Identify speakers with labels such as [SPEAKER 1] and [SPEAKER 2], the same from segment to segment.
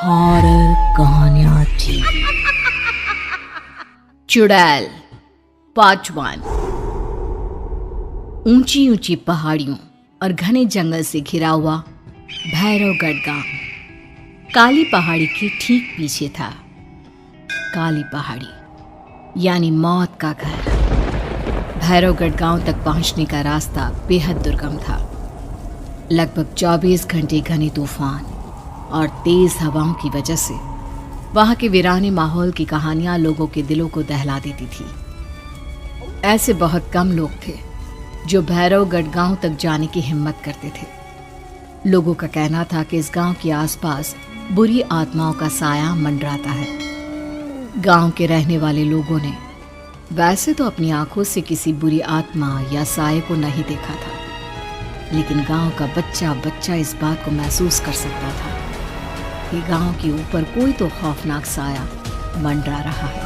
[SPEAKER 1] Horror कहानियां थी। चुड़ैल पार्ट 1। ऊंची ऊंची पहाड़ियों और घने जंगल से घिरा हुआ भैरवगढ़ गांव काली पहाड़ी के ठीक पीछे था। काली पहाड़ी यानी मौत का घर। भैरवगढ़ गांव तक पहुंचने का रास्ता बेहद दुर्गम था। लगभग 24 घंटे घने तूफान और तेज हवाओं की वजह से वहां के वीराने माहौल की कहानियां लोगों के दिलों को दहला देती थी। ऐसे बहुत कम लोग थे जो भैरवगढ़ गांव तक जाने की हिम्मत करते थे। लोगों का कहना था कि इस गांव के आसपास बुरी आत्माओं का साया मंडराता है। गांव के रहने वाले लोगों ने वैसे तो अपनी आंखों से किसी बुरी आत्मा या साये को नहीं देखा था, लेकिन गांव का बच्चा बच्चा इस बात को महसूस कर सकता था कि गांव के ऊपर कोई तो खौफनाक साया मंडरा रहा है।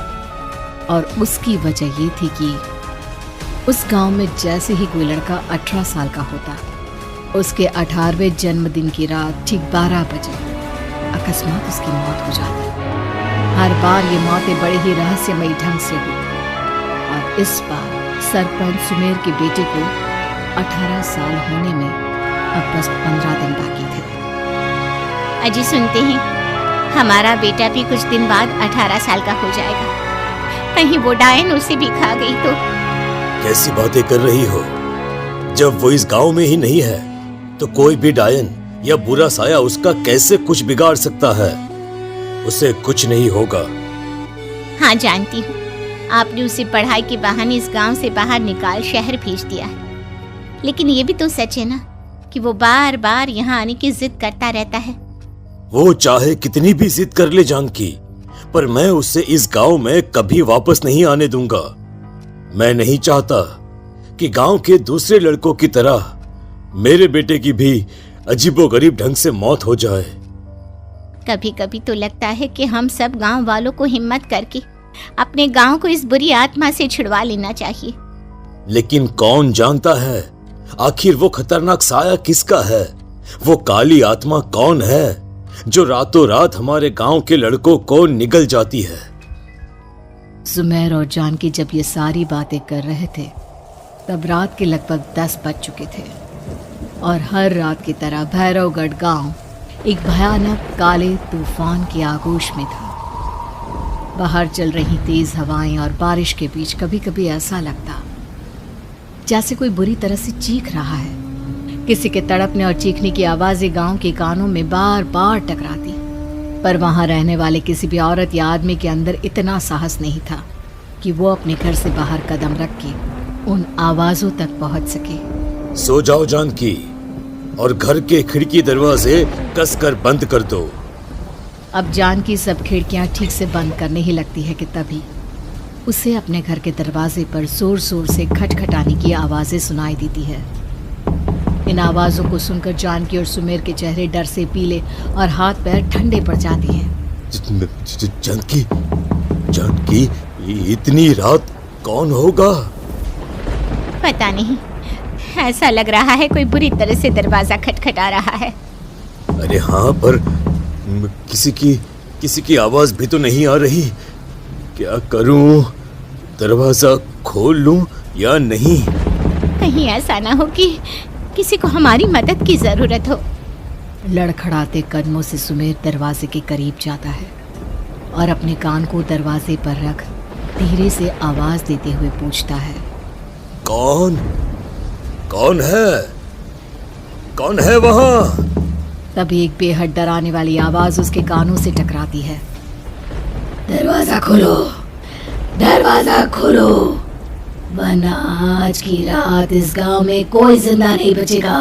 [SPEAKER 1] और उसकी वजह ये थी कि उस गांव में जैसे ही कोई लड़का 18 साल का होता, उसके 18वें जन्मदिन की रात ठीक 12 बजे अकस्मात उसकी मौत हो जाती। हर बार ये मौतें बड़े ही रहस्यमयी ढंग से हुई और इस बार सरपंच सुमेर के बेटे को 18 साल होने में अब बस 15 दिन बाकी थे।
[SPEAKER 2] अजी सुनते हैं हमारा बेटा भी कुछ दिन बाद 18 साल का हो जाएगा। कहीं वो डायन उसे भी खा गई तो।
[SPEAKER 3] कैसी बातें कर रही हो? जब वो इस गांव में ही नहीं है तो कोई भी डायन या बुरा साया उसका कैसे कुछ बिगाड़ सकता है? उसे कुछ नहीं होगा।
[SPEAKER 2] हाँ जानती हूँ, आपने उसे पढ़ाई के बहाने इस गांव से बाहर निकाल शहर भेज दिया है, लेकिन ये भी तो सच है ना कि वो बार बार यहाँ आने की जिद करता रहता है।
[SPEAKER 3] वो चाहे कितनी भी जिद कर ले जानकी, पर मैं उसे इस गांव में कभी वापस नहीं आने दूंगा। मैं नहीं चाहता कि गांव के दूसरे लड़कों की तरह मेरे बेटे की भी अजीबोगरीब ढंग से मौत हो जाए।
[SPEAKER 2] कभी कभी तो लगता है कि हम सब गांव वालों को हिम्मत करके अपने गांव को इस बुरी आत्मा से छुड़वा लेना चाहिए।
[SPEAKER 3] लेकिन कौन जानता है आखिर वो खतरनाक साया किसका है? वो काली आत्मा कौन है जो रातों रात हमारे गांव के लड़कों को निगल जाती है?
[SPEAKER 1] सुमेर और जानकी जब ये सारी बातें कर रहे थे तब रात के लगभग 10 बज चुके थे और हर रात की तरह भैरवगढ़ गांव एक भयानक काले तूफान की आगोश में था। बाहर चल रही तेज हवाएं और बारिश के बीच कभी कभी ऐसा लगता जैसे कोई बुरी तरह से चीख रहा है। किसी के तड़पने और चीखने की आवाजें गांव के कानों में बार बार टकराती, पर वहां रहने वाले किसी भी औरत या आदमी के अंदर इतना साहस नहीं था कि वो अपने घर से बाहर कदम रख के उन आवाजों तक पहुंच सके।
[SPEAKER 3] सो जाओ जानकी और घर के खिड़की दरवाजे कसकर बंद कर दो।
[SPEAKER 1] अब जानकी सब खिड़कियां ठीक से बंद करने ही लगती है कि तभी उसे अपने घर के दरवाजे पर जोर जोर से खटखटाने की आवाजें सुनाई देती है। इन आवाजों को सुनकर जानकी और सुमेर के चेहरे डर से पीले और हाथ पैर ठंडे पड़ जाते हैं।
[SPEAKER 3] जानकी, जानकी, इतनी रात कौन होगा?
[SPEAKER 2] पता नहीं, ऐसा लग रहा है कोई बुरी तरह से दरवाजा खटखटा रहा है।
[SPEAKER 3] अरे हाँ, पर किसी की आवाज भी तो नहीं आ रही। क्या करूं? दरवाजा खोल लूं या नहीं?
[SPEAKER 2] कहीं ऐसा ना हो कि किसी को हमारी मदद की जरूरत हो।
[SPEAKER 1] लड़खड़ाते कदमों से सुमेर दरवाजे के करीब जाता है और अपने कान को दरवाजे पर रख धीरे से आवाज देते हुए पूछता है,
[SPEAKER 3] कौन है? कौन है वहां?
[SPEAKER 1] तभी एक बेहद डराने वाली आवाज उसके कानों से टकराती है। दरवाजा खोलो, दरवाजा खोलो, वरना आज की रात इस गांव में कोई जिंदा नहीं बचेगा।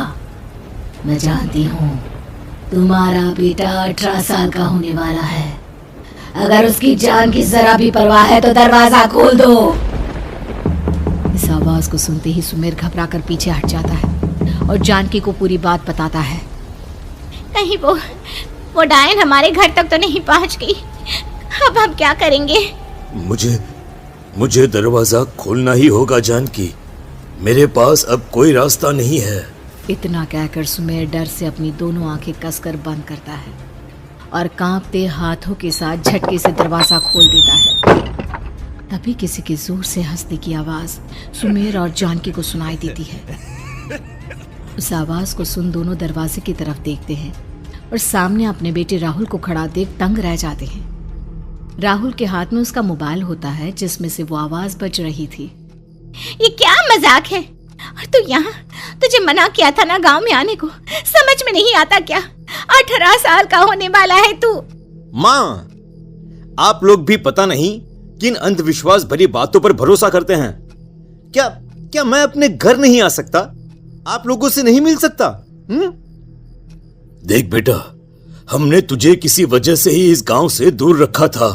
[SPEAKER 1] मैं जानती हूँ तुम्हारा बेटा 18 साल का होने वाला है। अगर उसकी जान की जरा भी परवाह है तो दरवाजा खोल दो। इस आवाज को सुनते ही सुमेर घबरा कर पीछे हट जाता है और जानकी को पूरी बात बताता है।
[SPEAKER 2] कहीं वो डायन हमारे घर तक तो नहीं पहुंच गई? अब हम क्या करेंगे?
[SPEAKER 3] मुझे दरवाजा खोलना ही होगा जानकी। मेरे पास अब कोई रास्ता नहीं है।
[SPEAKER 1] इतना कहकर सुमेर डर से अपनी दोनों आंखें कसकर बंद करता है और कांपते हाथों के साथ झटके से दरवाजा खोल देता है। तभी किसी के जोर से हंसने की आवाज सुमेर और जानकी को सुनाई देती है। उस आवाज को सुन दोनों दरवाजे की तरफ देखते हैं और सामने अपने बेटे राहुल को खड़ा देख दंग रह जाते हैं। राहुल के हाथ में उसका मोबाइल होता है जिसमें से वो आवाज बज रही थी।
[SPEAKER 2] ये क्या मजाक है? और तू यहाँ, तुझे मना किया था ना गांव में आने को, समझ में नहीं आता क्या? 18 साल का होने वाला है तू।
[SPEAKER 3] माँ, आप लोग भी पता नहीं किन अंधविश्वास भरी बातों पर भरोसा करते हैं। क्या क्या मैं अपने घर नहीं आ सकता? आप लोगों से नहीं मिल सकता? देख बेटा, हमने तुझे किसी वजह से ही इस गांव से दूर रखा था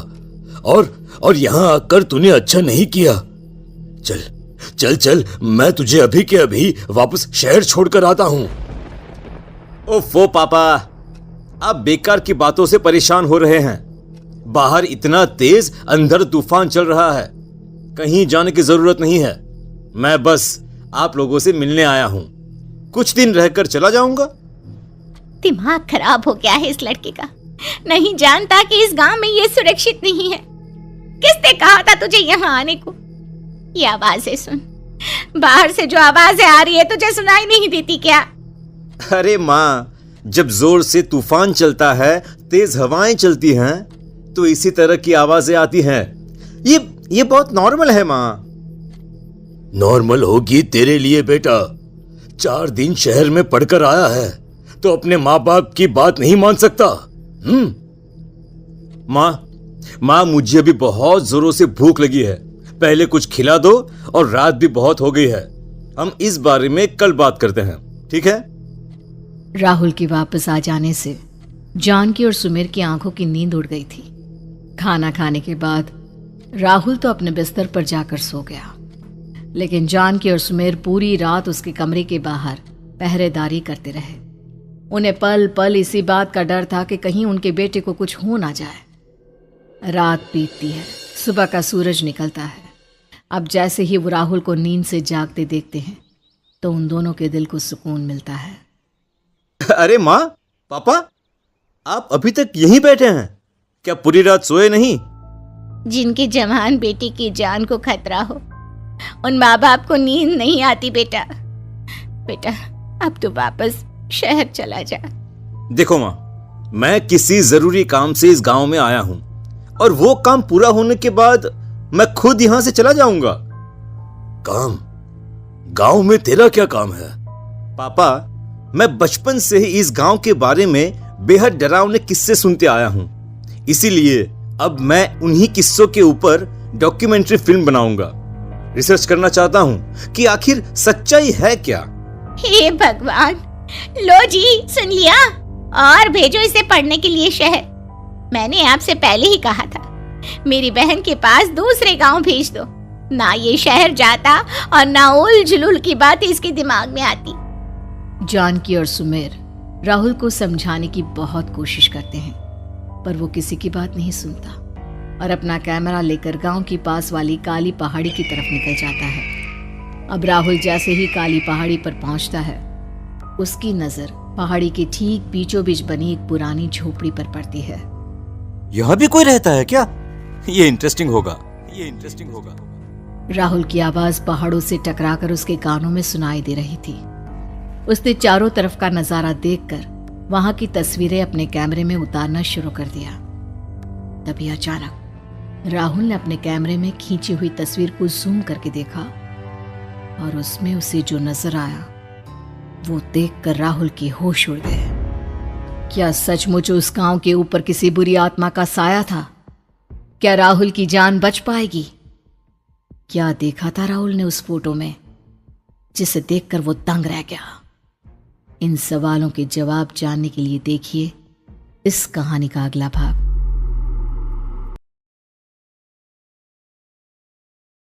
[SPEAKER 3] और यहां आकर तूने अच्छा नहीं किया। चल चल चल, मैं तुझे अभी के अभी वापस शहर छोड़कर आता हूं। ओफो पापा, आप बेकार की बातों से परेशान हो रहे हैं। बाहर इतना तेज अंधड़ तूफान चल रहा है, कहीं जाने की जरूरत नहीं है। मैं बस आप लोगों से मिलने आया हूं, कुछ दिन रहकर चला जाऊंगा।
[SPEAKER 2] दिमाग खराब हो गया है इस लड़के का, नहीं जानता कि इस गांव में ये सुरक्षित नहीं है। किसने कहा था तुझे यहाँ आने को? ये आवाजें सुन, बाहर से जो आवाजें आ रही है तुझे सुनाई नहीं देती क्या?
[SPEAKER 3] अरे माँ, जब जोर से तूफान चलता है, तेज हवाएं चलती हैं, तो इसी तरह की आवाजें आती हैं। ये बहुत नॉर्मल है माँ। नॉर्मल होगी तेरे लिए बेटा। 4 दिन शहर में पढ़कर आया है तो अपने माँ बाप की बात नहीं मान सकता। माँ, मुझे अभी बहुत जोरों से भूख लगी है, पहले कुछ खिला दो, और रात भी बहुत हो गई है। हम इस बारे में कल बात करते हैं, ठीक है?
[SPEAKER 1] राहुल के वापस आ जाने से जानकी और सुमेर की आंखों की नींद उड़ गई थी। खाना खाने के बाद राहुल तो अपने बिस्तर पर जाकर सो गया, लेकिन जानकी और सुमेर पूरी रात उसके कमरे के बाहर पहरेदारी करते रहे। उन्हें पल पल इसी बात का डर था कि कहीं उनके बेटे को कुछ हो ना जाए। रात बीतती है, सुबह का सूरज निकलता है। अब जैसे ही वो राहुल को नींद से जागते देखते हैं तो उन दोनों के दिल को सुकून मिलता है।
[SPEAKER 3] अरे माँ, पापा, आप अभी तक यहीं बैठे हैं? क्या पूरी रात सोए नहीं?
[SPEAKER 2] जिनके जवान बेटे की जान को खतरा हो, उन माँ बाप को नींद नहीं आती बेटा। बेटा, अब तो वापस शहर चला जा।
[SPEAKER 3] देखो माँ, मैं किसी जरूरी काम से इस गांव में आया हूं, और वो काम पूरा होने के बाद मैं खुद यहां से चला जाऊंगा। काम? गांव में तेरा क्या काम है? पापा, मैं बचपन से ही इस गांव के बारे में बेहद डरावने किस्से सुनते आया हूं, इसीलिए अब मैं उन्हीं किस्सों के ऊपर डॉक्यूमेंट्री फिल्म बनाऊंगा। रिसर्च करना चाहता हूं कि आखिर सच्चाई है क्या।
[SPEAKER 2] हे भगवान, लो जी, सुन लिया, और भेजो इसे पढ़ने के लिए शहर। मैंने आपसे पहले ही कहा था, मेरी बहन के पास दूसरे गांव भेज दो। ना ये शहर जाता और ना उल जुलूल की बात इसके दिमाग में आती।
[SPEAKER 1] जानकी और सुमेर राहुल को समझाने की बहुत कोशिश करते हैं, पर वो किसी की बात नहीं सुनता और अपना कैमरा लेकर गांव की पास वाली काली पहाड़ी की तरफ निकल जाता है। अब राहुल जैसे ही काली पहाड़ी पर पहुंचता है, उसकी नजर पहाड़ी के ठीक बीचों बीच बनी एक पुरानी झोपड़ी पर पड़ती है।
[SPEAKER 3] यहाँ भी कोई रहता है क्या? ये इंटरेस्टिंग होगा।
[SPEAKER 1] राहुल की आवाज पहाड़ों से टकराकर उसके कानों में सुनाई दे रही थी। उसने चारों तरफ का नजारा देखकर वहां की तस्वीरें अपने कैमरे में उतारना शुरू कर दिया। तभी अचानक राहुल ने अपने कैमरे में खींची हुई तस्वीर को जूम करके देखा, और उसमें उसे जो नजर आया वो देखकर राहुल की होश उड़ गए। क्या सचमुच उस गांव के ऊपर किसी बुरी आत्मा का साया था? क्या राहुल की जान बच पाएगी? क्या देखा था राहुल ने उस फोटो में जिसे देखकर वो दंग रह गया? इन सवालों के जवाब जानने के लिए देखिए इस कहानी का अगला भाग।